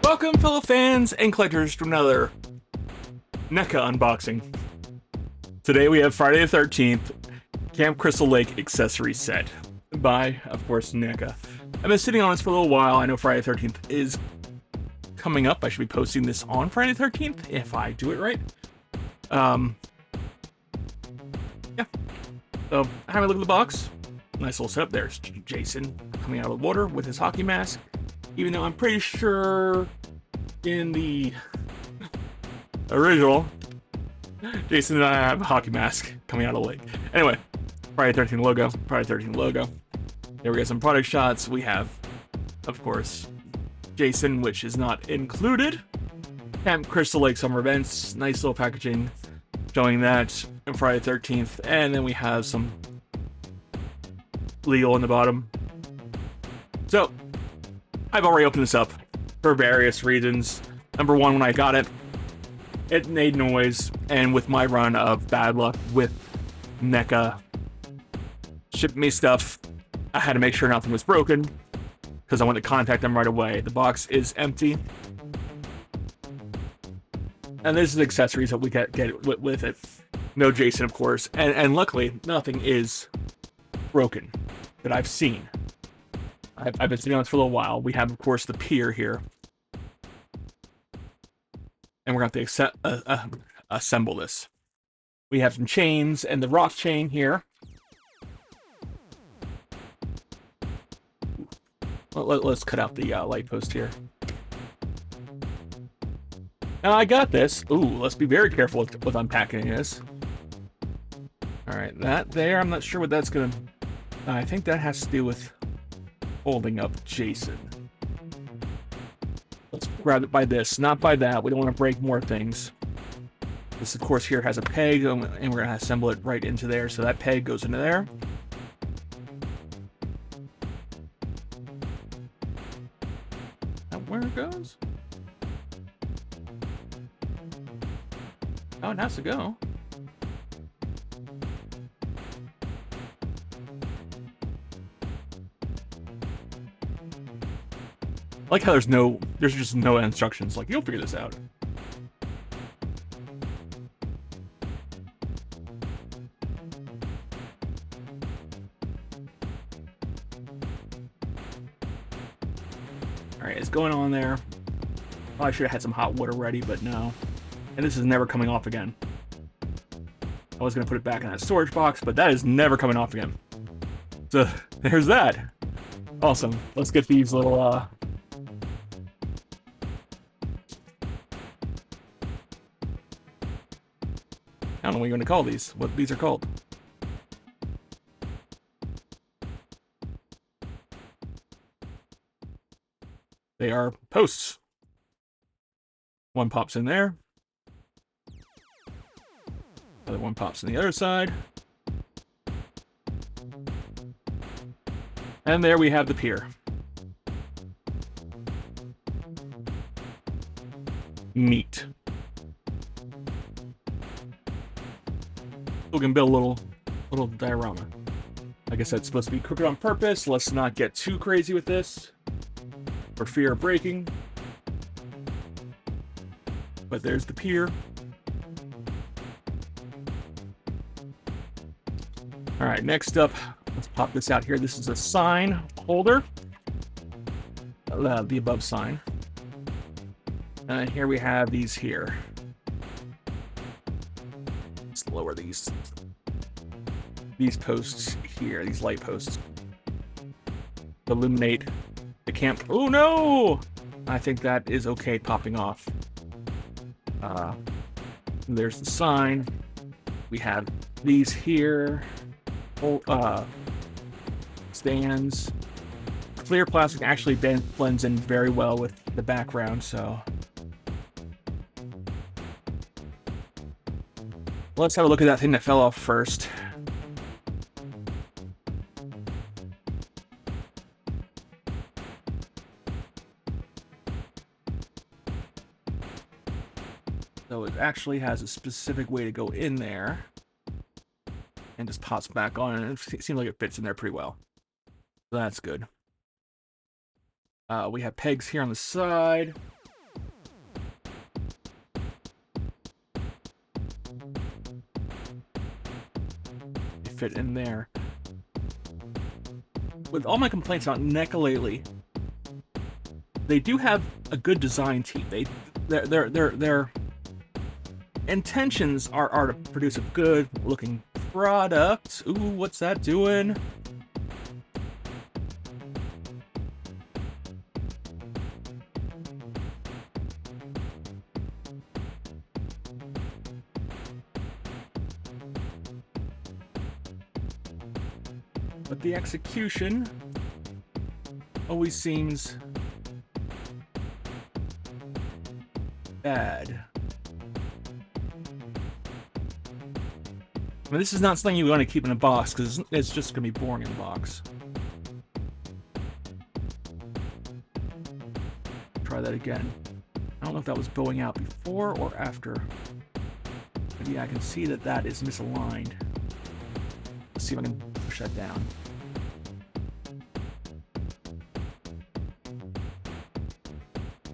Welcome, fellow fans and collectors, to another Neca unboxing. Today we have Friday the 13th Camp Crystal Lake accessory set by, of course, Neca. I've been sitting on this for a little while. I know Friday the 13th is coming up. I should be posting this on Friday the 13th if I do it right. Yeah. So, have a look at the box. Nice little setup. There's Jason coming out of the water with his hockey mask. Even though I'm pretty sure in the original, Jason and I have a hockey mask coming out of the lake. Anyway, Friday 13 logo, Friday 13 logo. There we got some product shots. We have, of course, Jason, which is not included. Camp Crystal Lake Summer Events. Nice little packaging showing that on Friday 13th. And then we have some legal on the bottom. So, I've already opened this up for various reasons. Number one, when I got it, it made noise, and with my run of bad luck with Neca shipping me stuff, I had to make sure nothing was broken, because I wanted to contact them right away. The box is empty. And this is accessories that we get with it. No Jason, of course. And luckily, nothing is broken that I've seen. I've been sitting on this for a little while. We have, of course, the pier here. And we're going to have to assemble this. We have some chains and the rock chain here. Let's cut out the light post here. Now, I got this. Ooh, let's be very careful with unpacking this. Alright, that there, I'm not sure what that's going to... I think that has to do with holding up Jason. Let's grab it by this, not by that. We don't want to break more things. This, of course, here has a peg, and we're going to assemble it right into there. So that peg goes into there. And where it goes? Oh, it has to go. I like how there's just no instructions. Like, you'll figure this out. Alright, it's going on there. Oh, I should have had some hot water ready, but no. And this is never coming off again. I was going to put it back in that storage box, but that is never coming off again. So, there's that. Awesome. Let's get these little, I don't know what you're going to call these. What these are called. They are posts. One pops in there. Other one pops on the other side. And there we have the pier. Neat. We can build a little diorama. Like I said, it's supposed to be crooked on purpose. Let's not get too crazy with this, for fear of breaking. But there's the pier. All right, next up, let's pop this out here. This is a sign holder, the above sign. And here we have these here. Let's lower these posts here, these light posts. Illuminate the camp. Oh no! I think that is okay popping off. There's the sign. We have these here. Stands. Clear plastic actually blends in very well with the background, so let's have a look at that thing that fell off first. So it actually has a specific way to go in there. And just pops back on, and it seems like it fits in there pretty well. So that's good. We have pegs here on the side. fit in there. With all my complaints about Neca lately, they do have a good design team. Their intentions are to produce a good looking product. Ooh, what's that doing? But the execution always seems bad. I mean, this is not something you want to keep in a box, because it's just going to be boring in a box. Try that again. I don't know if that was bowing out before or after. But yeah, I can see that that is misaligned. Let's see if I can push that down.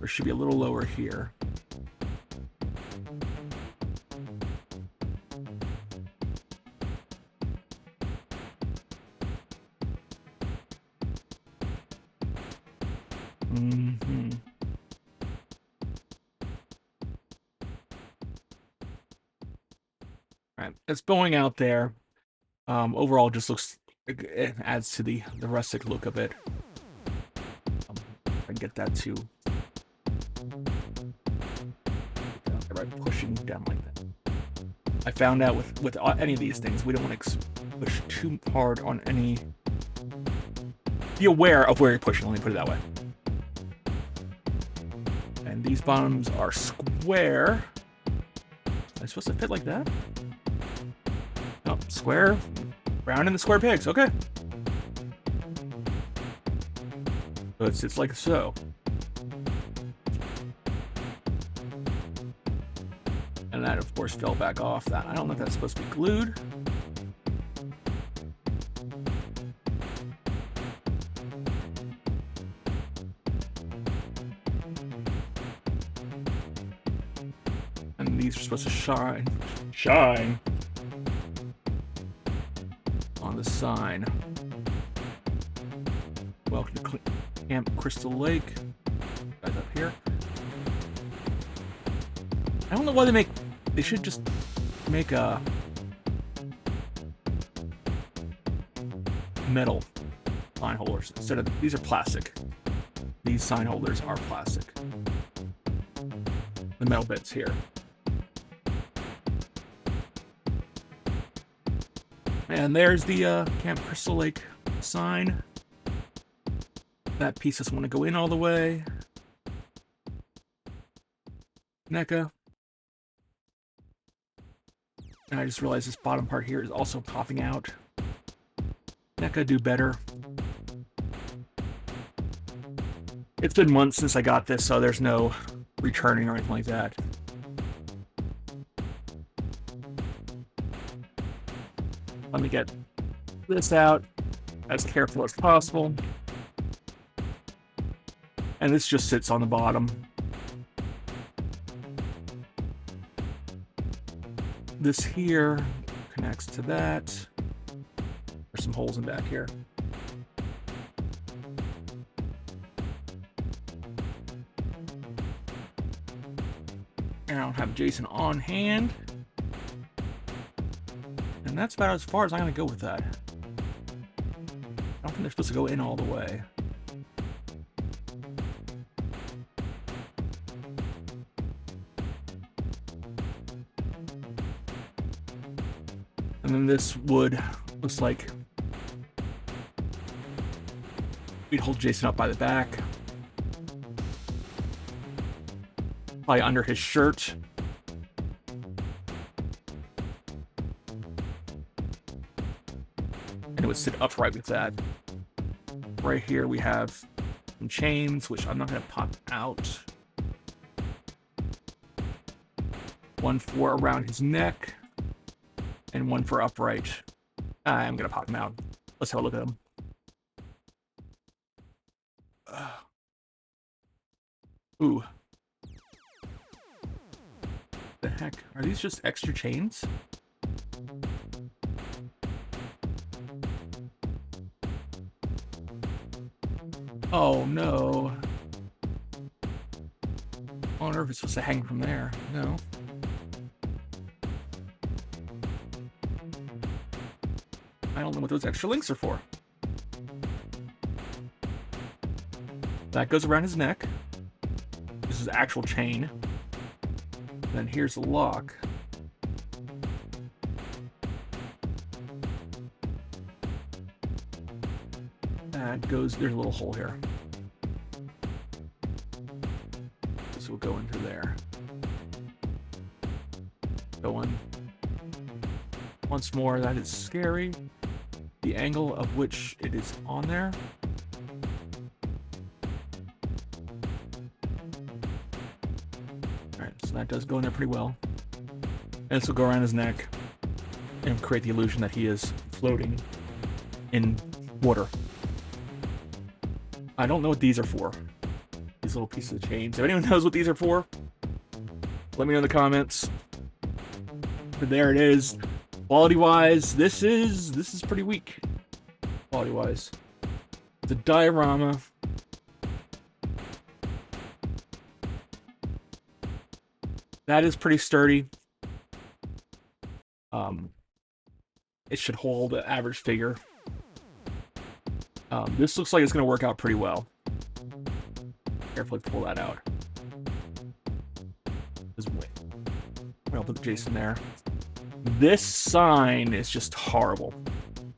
Or it should be a little lower here. Alright, it's bowing out there. Overall, just looks, it adds to the rustic look of it. I can get that to by pushing down like that. I found out with any of these things, we don't want to push too hard on any. Be aware of where you're pushing. Let me put it that way. And these bottoms are square. Am I supposed to fit like that? Oh, square. Round in the square pegs. Okay. So it sits like so. And that, of course, fell back off that. I don't know if that's supposed to be glued. And these are supposed to shine on the sign. Welcome to Camp Crystal Lake. Guys up here. I don't know why they should just make a metal sign holders instead of, these are plastic. These sign holders are plastic. The metal bits here. And there's the Camp Crystal Lake sign. That piece doesn't want to go in all the way. Neca. And I just realized this bottom part here is also popping out. Neca, do better. It's been months since I got this, so there's no returning or anything like that. Let me get this out as careful as possible. And this just sits on the bottom. This here connects to that. There's some holes in back here. And I don't have Jason on hand. And that's about as far as I'm going to go with that. I don't think they're supposed to go in all the way. And then this wood looks like we'd hold Jason up by the back. Probably under his shirt. And it would sit upright with that. Right here we have some chains, which I'm not going to pop out. One for around his neck. And one for upright. I'm going to pop him out. Let's have a look at him. Ooh. The heck? Are these just extra chains? Oh no. I wonder if it's supposed to hang from there. No. I don't know what those extra links are for. That goes around his neck. This is actual chain. Then here's the lock. That goes, there's a little hole here. This will go into there. Go in. Once more, that is scary. The angle of which it is on there. Alright, so that does go in there pretty well. And this will go around his neck and create the illusion that he is floating in water. I don't know what these are for. These little pieces of chains. If anyone knows what these are for, let me know in the comments. But there it is. Quality-wise, this is pretty weak. Quality-wise. It's a diorama. That is pretty sturdy. It should hold an average figure. This looks like it's going to work out pretty well. Carefully pull that out. I'll put Jason there. This sign is just horrible.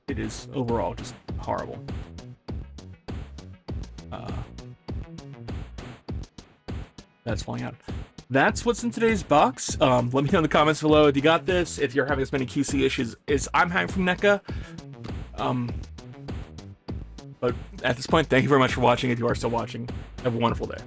It is overall just horrible. That's falling out. That's what's in today's box. Let me know in the comments below if you got this, if you're having as many QC issues as I'm having from Neca. But at this point, thank you very much for watching. If you are still watching, have a wonderful day.